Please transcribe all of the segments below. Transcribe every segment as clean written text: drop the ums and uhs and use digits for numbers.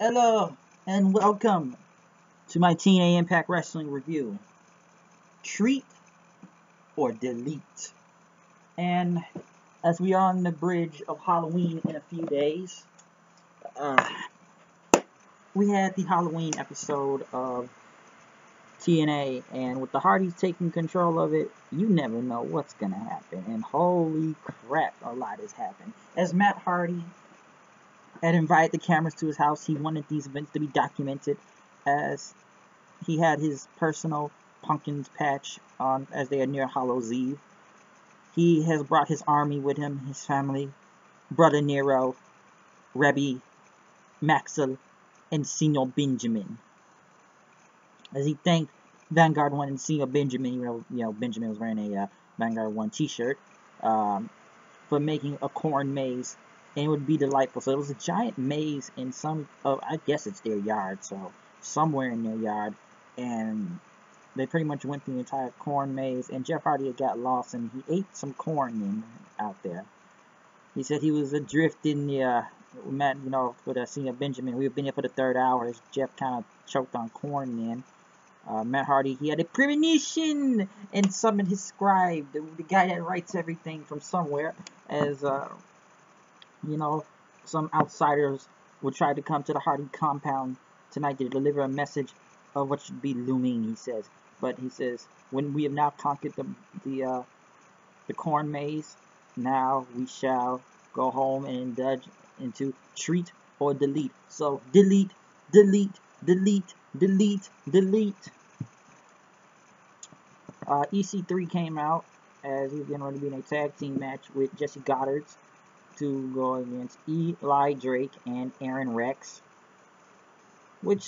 Hello and welcome to my TNA IMPACT Wrestling review. Treat or delete. And as we are on the bridge of Halloween in a few days, we had the Halloween episode of TNA, and with the Hardys taking control of it, you never know what's gonna happen. And holy crap, a lot has happened. As Matt Hardy had invited the cameras to his house, he wanted these events to be documented, as he had his personal pumpkins patch on as they are near Hallows Eve. He has brought his army with him, his family, Brother Nero, Rebbe, Maxwell, and Senior Benjamin. As he thanked Vanguard 1 and Senior Benjamin, you know Benjamin was wearing a Vanguard 1 t-shirt, for making a corn maze, and it would be delightful. So it was a giant maze in some of, I guess it's their yard, so somewhere in their yard, and they pretty much went through the entire corn maze, and Jeff Hardy had got lost, and he ate some corn out there. He said he was adrift in the, Matt, for the Senior Benjamin. We had been here for the third hour, as Jeff kind of choked on corn then. Matt Hardy, he had a premonition and summoned his scribe, the guy that writes everything from somewhere, as, some outsiders would try to come to the Hardy compound tonight to deliver a message of what should be looming, he says. But he says, when we have now conquered the corn maze, now we shall go home and indulge into treat or delete. So delete, delete, delete, delete, delete. EC3 came out as he was getting ready to be in a tag team match with Jesse Goddard to go against Eli Drake and Aaron Rex, which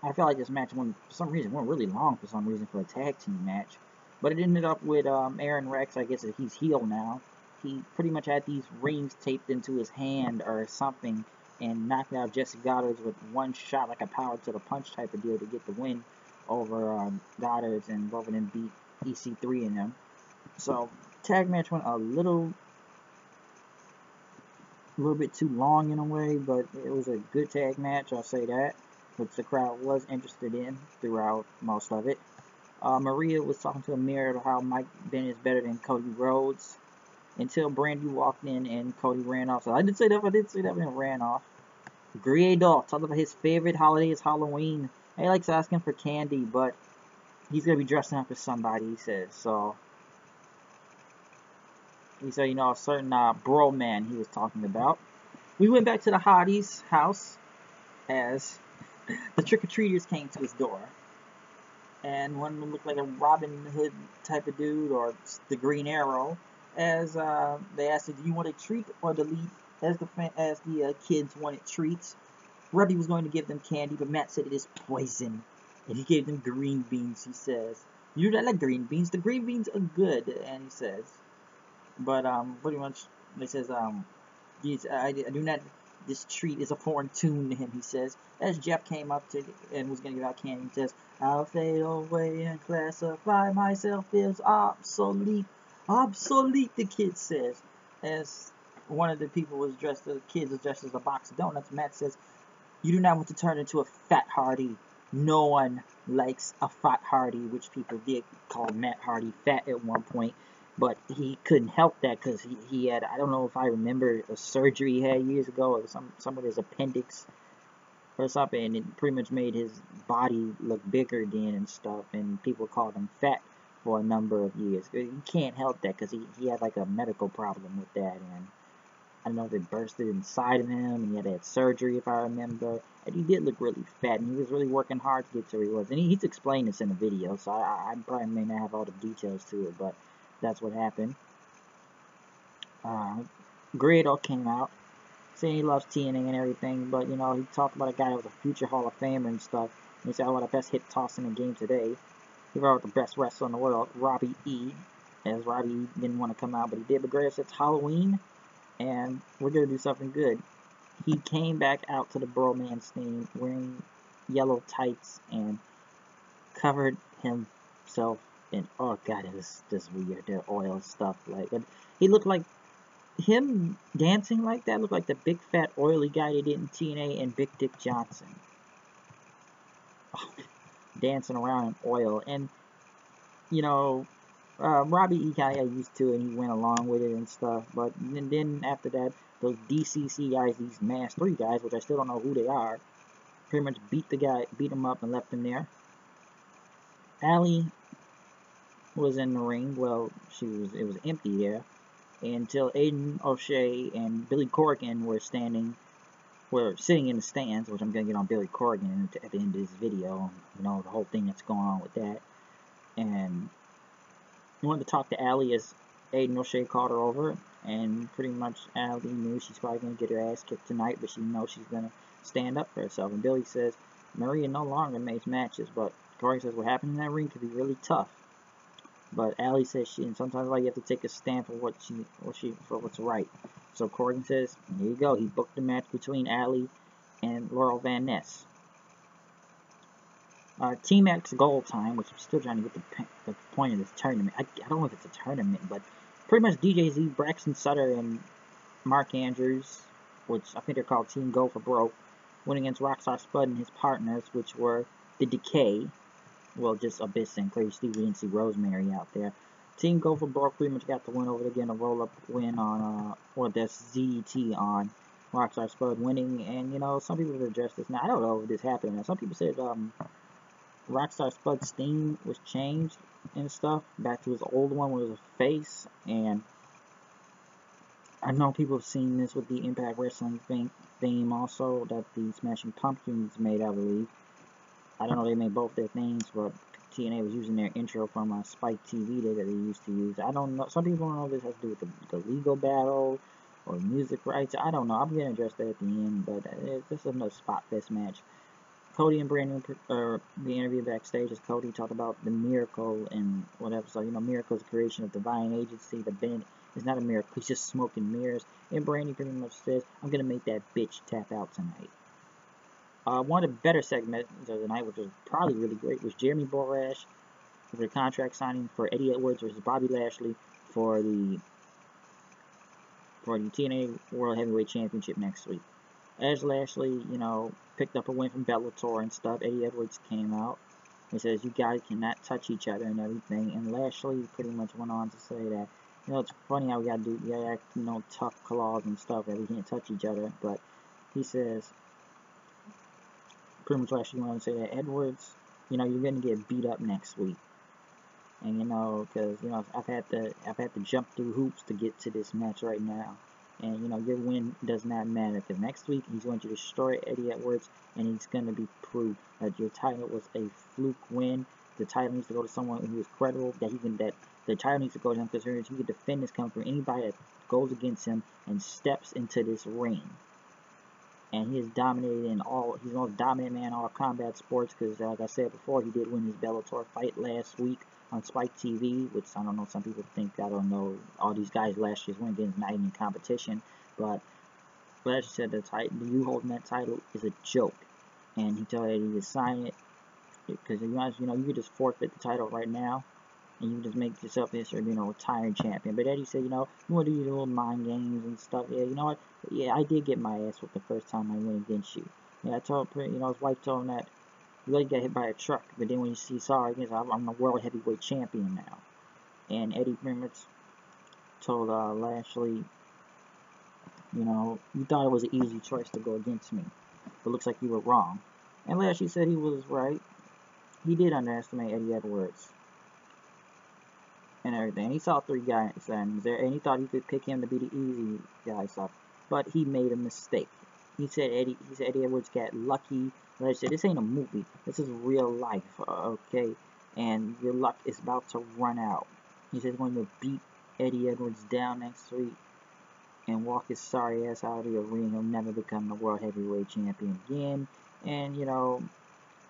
I felt like this match went, for some reason, went really long for some reason for a tag team match. But it ended up with Aaron Rex, I guess he's heel now. He pretty much had these rings taped into his hand or something and knocked out Jesse Goddard with one shot, like a power to the punch type of deal, to get the win over Goddard, and both of them beat EC3 in them. So tag match went a little bit too long in a way, but it was a good tag match, I'll say that, which the crowd was interested in throughout most of it. Maria was talking to a mirror about how Mike Ben is better than Cody Rhodes, until Brandy walked in and Cody ran off. So I did say that, when he ran off. Grado talked about his favorite holiday is Halloween. He likes asking for candy, but he's going to be dressing up as somebody, he says. So he said, a certain bro man he was talking about. We went back to the Hotties' house as the trick-or-treaters came to his door. And one of them looked like a Robin Hood type of dude, or the Green Arrow, as they asked him, do you want a treat or delete? As the kids wanted treats. Rebbe was going to give them candy, but Matt said it is poison. And he gave them green beans, he says. You don't like green beans? The green beans are good, and he says. But pretty much, he says, I do not, this treat is a foreign tune to him, he says. As Jeff came up to and was going to give out candy, he says, I'll fade away and classify myself as obsolete. Obsolete, the kid says. As one of the people was dressed, the kids was dressed as a box of donuts, Matt says, you do not want to turn into a fat Hardy. No one likes a fat Hardy, which people did call Matt Hardy fat at one point. But he couldn't help that, because he had, I don't know if I remember, a surgery he had years ago, or some of his appendix or something, and it pretty much made his body look bigger then and stuff, and people called him fat for a number of years. You can't help that, because he had like a medical problem with that, and I don't know if it bursted inside of him, and he had to have surgery, if I remember, and he did look really fat, and he was really working hard to get to where he was, and he's explained this in the video, so I probably may not have all the details to it, but that's what happened. Grado came out, saying he loves TNA and everything, but, he talked about a guy that was a future Hall of Famer and stuff, and he said, the best hit toss in the game today. He brought out the best wrestler in the world, Robbie E, as Robbie E didn't want to come out, but he did. But Grado said, it's Halloween, and we're going to do something good. He came back out to the bromance thing wearing yellow tights and covered himself in, oh god, it was just weird, their oil stuff. But he looked like him dancing like that looked like the big fat oily guy they did in TNA and Big Dick Johnson. Dancing around in oil. And, you know, Robbie E kind of got used to it and he went along with it and stuff. But then after that, those DCC guys, these Mass 3 guys, which I still don't know who they are, pretty much beat him up and left him there. Allie was in the ring. Well, it was empty there until Aiden O'Shea and Billy Corgan were sitting in the stands, which I'm gonna get on Billy Corgan at the end of this video. You know, the whole thing that's going on with that. And I wanted to talk to Allie as Aiden O'Shea called her over, and pretty much Allie knew she's probably gonna get her ass kicked tonight, but she knows she's gonna stand up for herself. And Billy says Maria no longer makes matches, but Corgan says what happened in that ring could be really tough. But Allie says and sometimes like you have to take a stand for what's right. So Corgan says, here you go. He booked the match between Allie and Laurel Van Ness. Team X Goal Time, which I'm still trying to get the point of this tournament. I don't know if it's a tournament, but pretty much DJ Z, Braxton Sutter, and Mark Andrews, which I think they're called Team Go for Broke, went against Rockstar Spud and his partners, which were The Decay. Well, just Abyss and Crazy Steve. We didn't see Rosemary out there. Team Go for Broke pretty much got the win over again, a roll-up win on, that's ZT on Rockstar Spud winning. And, you know, some people have addressed this. Now, I don't know if this happened. Now, some people said Rockstar Spud's theme was changed and stuff back to his old one where it was a face. And I know people have seen this with the Impact Wrestling theme also that the Smashing Pumpkins made, I believe. I don't know, they made both their themes, but TNA was using their intro from Spike TV that they used to use. I don't know. Some people don't know if this has to do with the legal battle or music rights. I don't know. I'm going to address that at the end, but this is another spot fest match. Cody and Brandon, the interview backstage as Cody talked about the miracle and whatever. So, you know, miracle is the creation of divine agency. The band is not a miracle. He's just smoke and mirrors. And Brandon pretty much says, I'm going to make that bitch tap out tonight. One of the better segments of the night, which was probably really great, was Jeremy Borash for the contract signing for Eddie Edwards versus Bobby Lashley for the TNA World Heavyweight Championship next week. As Lashley, you know, picked up a win from Bellator and stuff, Eddie Edwards came out. He says, you guys cannot touch each other and everything. And Lashley pretty much went on to say that, you know, it's funny how we gotta act, you know, tough claws and stuff, that we can't touch each other. But he says, pretty much Lashley went on to say that Edwards, you know, you're gonna get beat up next week. And you know, because you know, I've had to jump through hoops to get to this match right now. And you know, your win does not matter, because next week he's going to destroy Eddie Edwards, and he's going to be proved that your title was a fluke win. The title needs to go to someone who is credible. That the title needs to go to him, because he can defend this come from anybody that goes against him and steps into this ring. And he is dominated he's the most dominant man in all combat sports, because like I said before, he did win his Bellator fight last week on Spike TV, which I don't know, some people think, I don't know, all these guys last year's win against not even competition, but Lashley said you holding that title is a joke, and he told Eddie to sign it, because you know, you could just forfeit the title right now, and you can just make yourself history being a retired champion. But Eddie said, you know, you want to do your little mind games and stuff. Yeah, you know what? Yeah, I did get my ass whooped the first time I went against you. Yeah, I told him, you know, his wife told him that you really got hit by a truck. But then when he saw it, I'm a world heavyweight champion now. And Eddie pretty much told Lashley, you know, you thought it was an easy choice to go against me, but looks like you were wrong. And Lashley said he was right. He did underestimate Eddie Edwards and everything. He saw 3 guys and he thought he could pick him to be the easy guy stuff, but he made a mistake. He said Eddie Edwards got lucky. Like I said, this ain't a movie. This is real life, okay? And your luck is about to run out. He said he's going to beat Eddie Edwards down next week and walk his sorry ass out of the ring. He'll never become the world heavyweight champion again. And you know,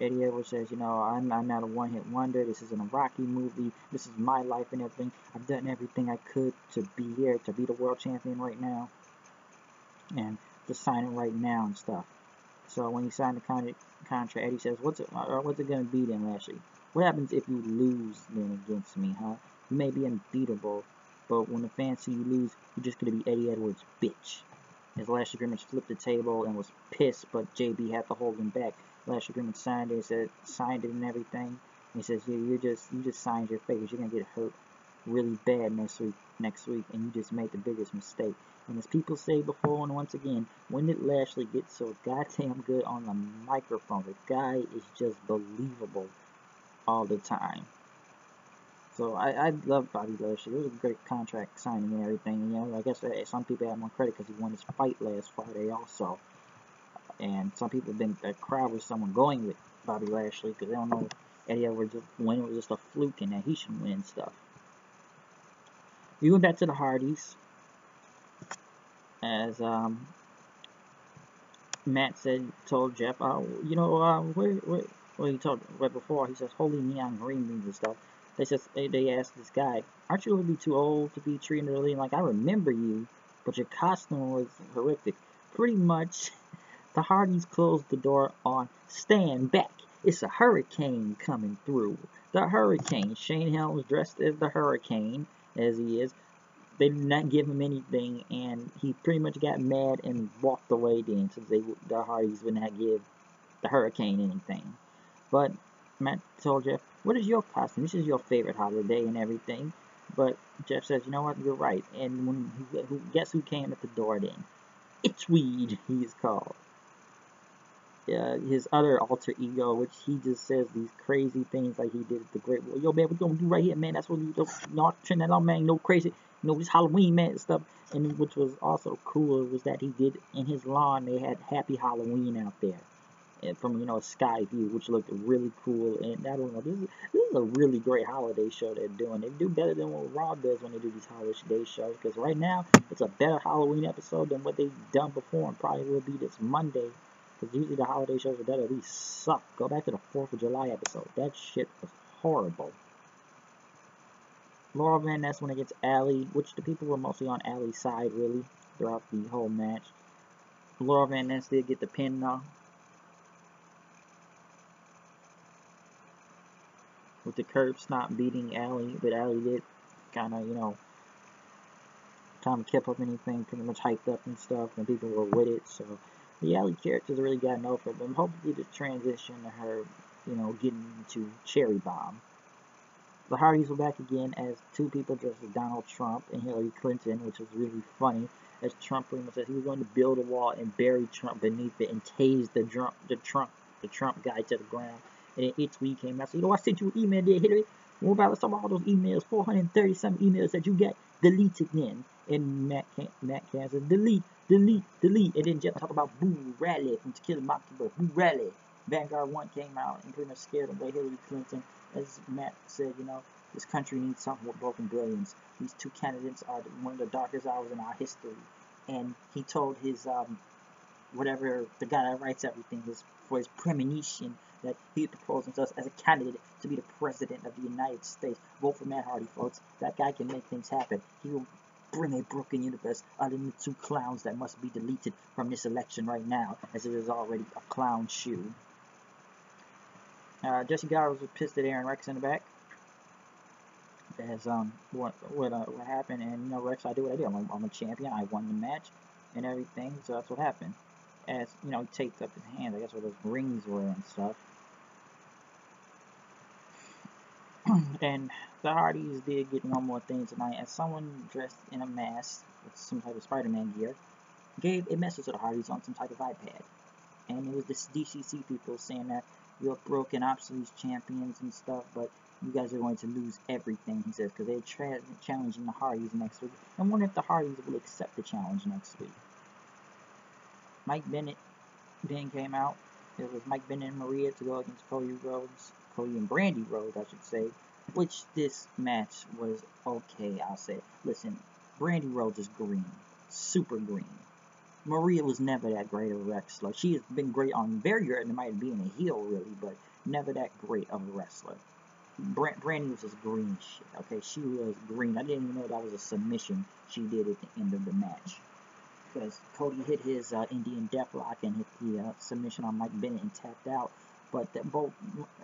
Eddie Edwards says, you know, I'm not a one-hit wonder. This isn't a Rocky movie. This is my life and everything. I've done everything I could to be here, to be the world champion right now. And just sign it right now and stuff. So when he signed the contract, Eddie says, what's it going to be then, Lashley? What happens if you lose then against me, huh? You may be unbeatable, but when the fans see you lose, you're just going to be Eddie Edwards' bitch. As Lashley Grimmage flipped the table and was pissed, but JB had to hold him back. Lashley Grimmage signed it and everything. And he says, yeah, you just signed your favors. You're going to get hurt really bad next week, and you just made the biggest mistake. And as people say before, and once again, when did Lashley get so goddamn good on the microphone? The guy is just believable all the time. So I love Bobby Lashley. It was a great contract signing and everything. You know, I guess some people have more credit because he won his fight last Friday also. And some people have been a crowd with someone going with Bobby Lashley because they don't know Eddie Edwards when it was just a fluke and that he should win stuff. We went back to the Hardys as Matt told Jeff, he told right before, he says, holy neon green means and stuff. They asked this guy, aren't you going to be too old to be treated early? Like, I remember you, but your costume was horrific. Pretty much, the Hardys closed the door on stand back. It's a hurricane coming through. The hurricane. Shane Helms dressed as the hurricane, as he is. They did not give him anything, and he pretty much got mad and walked away then, since the Hardys would not give the hurricane anything. But Matt told Jeff, what is your costume? This is your favorite holiday and everything. But Jeff says, you know what, you're right. And guess who came at the door then? Itchweed, he is called. His other alter ego, which he just says these crazy things like he did at the Great War. Yo, man, what gonna do right here, man? That's what you not turn that on, man. No crazy, this Halloween, man, and stuff. And which was also cool was that he did in his lawn. They had Happy Halloween out there, and from a sky view, which looked really cool. And I don't know, this is a really great holiday show they're doing. They do better than what Raw does when they do these holiday shows. Because right now, it's a better Halloween episode than what they've done before, and probably will be this Monday. Because usually the holiday shows are better. These suck. Go back to the 4th of July episode. That shit was horrible. Laurel Van Ness went against Allie, which the people were mostly on Allie's side, really, throughout the whole match. Laurel Van Ness did get the pin, though. With the curb stomp beating Allie, but Allie did kind of kept up anything, pretty much hyped up and stuff, and people were with it, so the Allie character's really gotten over them. Hopefully the transition to her, getting into Cherry Bomb. The Hardys were back again as two people dressed as Donald Trump and Hillary Clinton, which was really funny, as Trump pretty much said he was going to build a wall and bury Trump beneath it and tase the Trump guy to the ground. And then Itchweed came out and said, I sent you an email there, Hillary. What about let's talk about all those emails, 430-some emails that you got deleted then? And Matt said, delete. And then Jeff talked about Boo Radley from To Kill a Mockingbird. Boo Radley. Vanguard 1 came out and pretty much scared away Hillary Clinton. As Matt said, this country needs something with broken brilliance. These two candidates are one of the darkest hours in our history. And he told his, the guy that writes everything, for his premonition, that he proposed himself as a candidate to be the president of the United States. Vote for Matt Hardy, folks. That guy can make things happen. He will bring a broken universe other than the two clowns that must be deleted from this election right now, as it is already a clown shoe. Jesse Garza was pissed at Aaron Rex in the back. As what happened, and Rex, I do what I do. I'm a champion. I won the match and everything, so that's what happened. As he taped up his hands, I guess where those rings were and stuff. And the Hardys did get one more thing tonight, as someone dressed in a mask with some type of Spider-Man gear gave a message to the Hardys on some type of iPad. And it was this DCC people saying that you're broken, obsolete champions and stuff, but you guys are going to lose everything, he says, because they're challenging the Hardys next week. I wonder if the Hardys will accept the challenge next week. Mike Bennett then came out. It was Mike Bennett and Maria to go against Cody and Brandy Rhodes, I should say, which this match was okay, I'll say. Listen, Brandy Rhodes is green. Super green. Maria was never that great of a wrestler. She has been great on very good, and it might be in a heel, really, but never that great of a wrestler. Brandy was just green shit, okay? She was green. I didn't even know that was a submission she did at the end of the match. Because Cody hit his Indian Deathlock and hit the submission on Mike Bennett and tapped out. But both,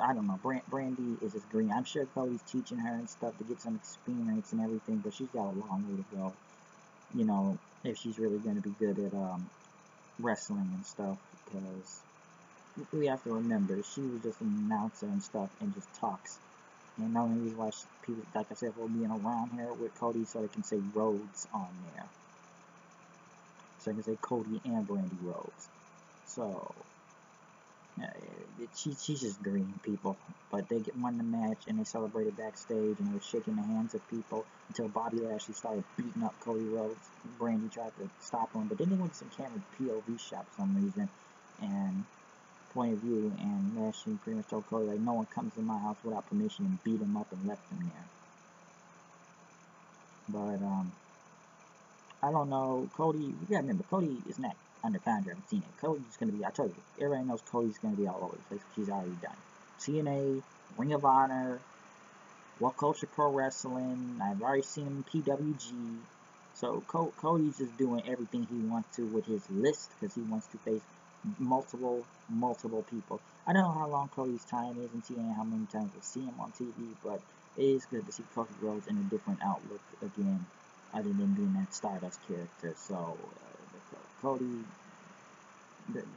I don't know, Brandy is just green. I'm sure Cody's teaching her and stuff to get some experience and everything, but she's got a long way to go, you know, if she's really going to be good at wrestling and stuff, because we have to remember, she was just an announcer and stuff and just talks. And the only reason why people, like I said, will be around here with Cody so they can say Rhodes on there. So I can say Cody and Brandy Rhodes. So, she's just green, people. But they won the match and they celebrated backstage and they were shaking the hands of people until Bobby Lashley started beating up Cody Rhodes. Brandy tried to stop him, but then they went to some camera POV shot for some reason. And point of view, and Lashley pretty much told Cody, like, no one comes to my house without permission, and beat him up and left him there. But, I don't know, Cody, you gotta remember, Cody is not under contract with TNA. Cody's gonna be, I told you, everybody knows Cody's gonna be all over the place, which he's already done. TNA, Ring of Honor, What Culture Pro Wrestling, I've already seen him in PWG. So Cody's just doing everything he wants to with his list, because he wants to face multiple people. I don't know how long Cody's time is in TNA, how many times we'll see him on TV, but it is good to see Cody Rhodes in a different outlook again, other than being that Stardust character. So, Cody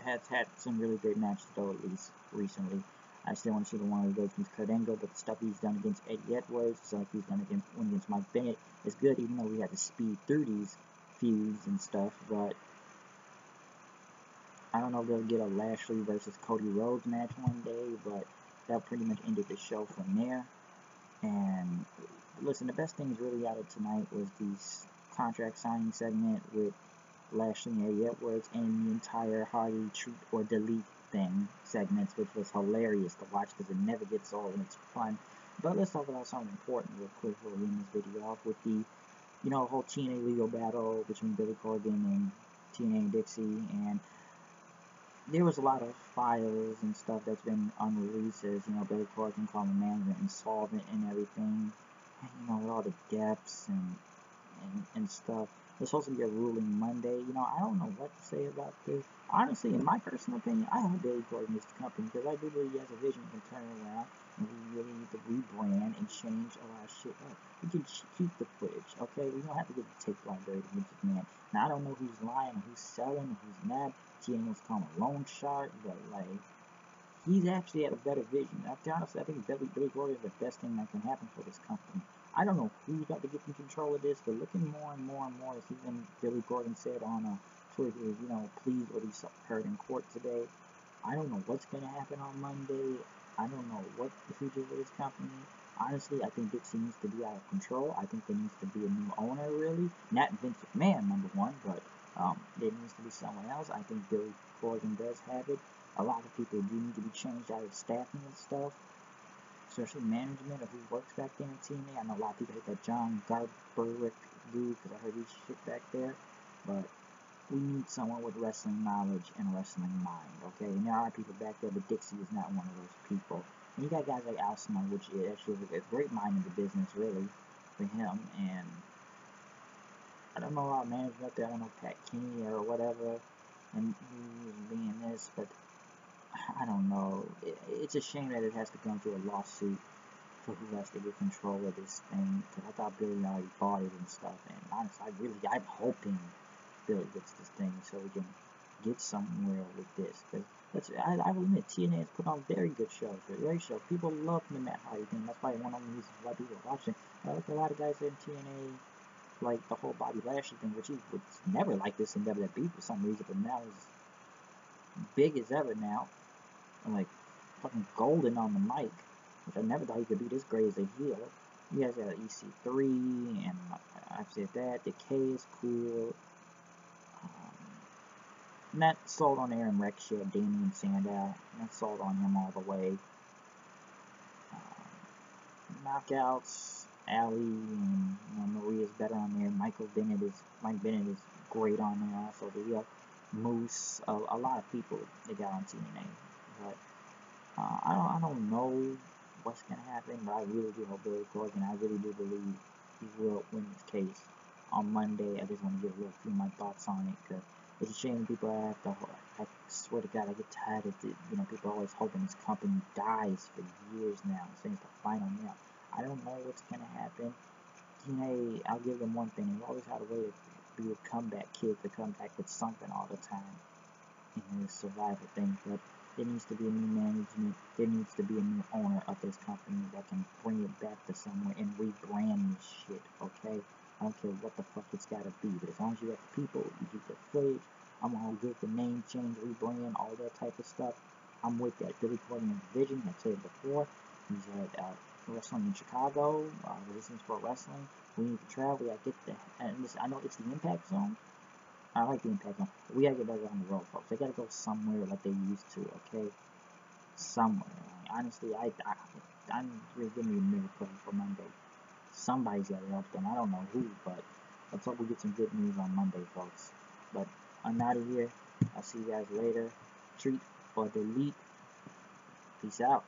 has had some really great matches, though, at least recently. I still want to see the one where he goes against Kurt Angle, but the stuff he's done against Eddie Edwards, so like he's done against Mike Bennett, is good, even though we had to speed through these feuds and stuff, but I don't know if they'll get a Lashley versus Cody Rhodes match one day, but that pretty much ended the show from there. And listen, the best things really out of tonight was the contract signing segment with Lashley and Eddie Edwards, and the entire Hardy Treat or Delete thing segments, which was hilarious to watch because it never gets old and it's fun. But let's talk about something important real quick before we end this video off with the, whole TNA legal battle between Billy Corgan and TNA and Dixie, and there was a lot of files and stuff that's been unreleased, as, Billy Corgan calling management insolvent and everything, and, with all the depths and stuff. There's supposed to be a ruling Monday. I don't know what to say about this. Honestly, in my personal opinion, I hope Billy Corgan is the company, because I do believe he has a vision and can turn around, and we really need to rebrand and change a lot of shit up. We can keep the footage, okay? We don't have to get the tape library to Vince McMahon. Now, I don't know who's lying, or who's selling, or who's not. TNA was calling a loan shark, but, he's actually had a better vision. To be honest, I think Billy Corgan is the best thing that can happen for this company. I don't know who's got to get in control of this, but looking more and more, as even Billy Corgan said on Twitter, please what he heard in court today. I don't know what's going to happen on Monday. I don't know what the future of this company. Honestly, I think Dixie needs to be out of control. I think there needs to be a new owner, really. Not Vince McMahon, number one, but there needs to be someone else. I think Billy Corgan does have it. A lot of people do need to be changed out of staffing and stuff, especially management of who works back there in TNA. I know a lot of people hate that John Garberick dude, because I heard he's shit back there, but we need someone with wrestling knowledge and wrestling mind, okay? And there are people back there, but Dixie is not one of those people. And you got guys like Al Snow, which is actually a great mind in the business, really, for him. And I don't know a lot of management up there. I don't know Pat Kenny or whatever, and who's being this, but I don't know. It's a shame that it has to come to a lawsuit for who has to get control of this thing, because I thought Billy already bought it and stuff, and honestly, I'm hoping Billy gets this thing so we can get somewhere with this, because I will admit, TNA has put on very good shows, great shows. People love the Matt Hardy thing. That's probably one of the reasons why people are watching. I look at a lot of guys in TNA, like the whole Bobby Lashley thing, which he was never like this in WWE for some reason, but now he's big as ever now, and like fucking golden on the mic, which I never thought he could be this great as a heel. You guys got EC3, and I've said that. Decay is cool. Not sold on Aaron Rexshare, Damian Sandow. Not sold on him all the way. Knockouts, Allie, and Maria's better on there. Mike Bennett is great on there also. Moose, a lot of people they got on TNA, but I don't know what's gonna happen, but I really do hope Billy Corgan. I really do believe he will win this case on Monday. I just want to give a few of my thoughts on it, because it's a shame people have to I swear to God, I get tired of it. You know, people always hoping this company dies for years now, saying it's the final nail. I don't know what's gonna happen. TNA, I'll give them one thing. They've always had a way to be a comeback kid to come back with something all the time in this survival thing. But there needs to be a new management. There needs to be a new owner of this company that can bring it back to somewhere and rebrand this shit. Okay, I don't care what the fuck it's gotta be, but as long as you got the people, you get the footage. I'm all good for name change, rebrand, all that type of stuff. I'm with that. Billy Corgan's vision. I said it before. He's at wrestling in Chicago. Resistance for wrestling. We need to travel. We gotta get there. And listen, I know it's the Impact Zone. I like the Impact Zone. But we gotta get back on the road, folks. They gotta go somewhere like they used to. Okay, somewhere. Honestly, I'm really giving you a miracle for Monday. Somebody's gotta help them. I don't know who, but let's hope we get some good news on Monday, folks. But I'm out of here. I'll see you guys later. Treat or delete. Peace out.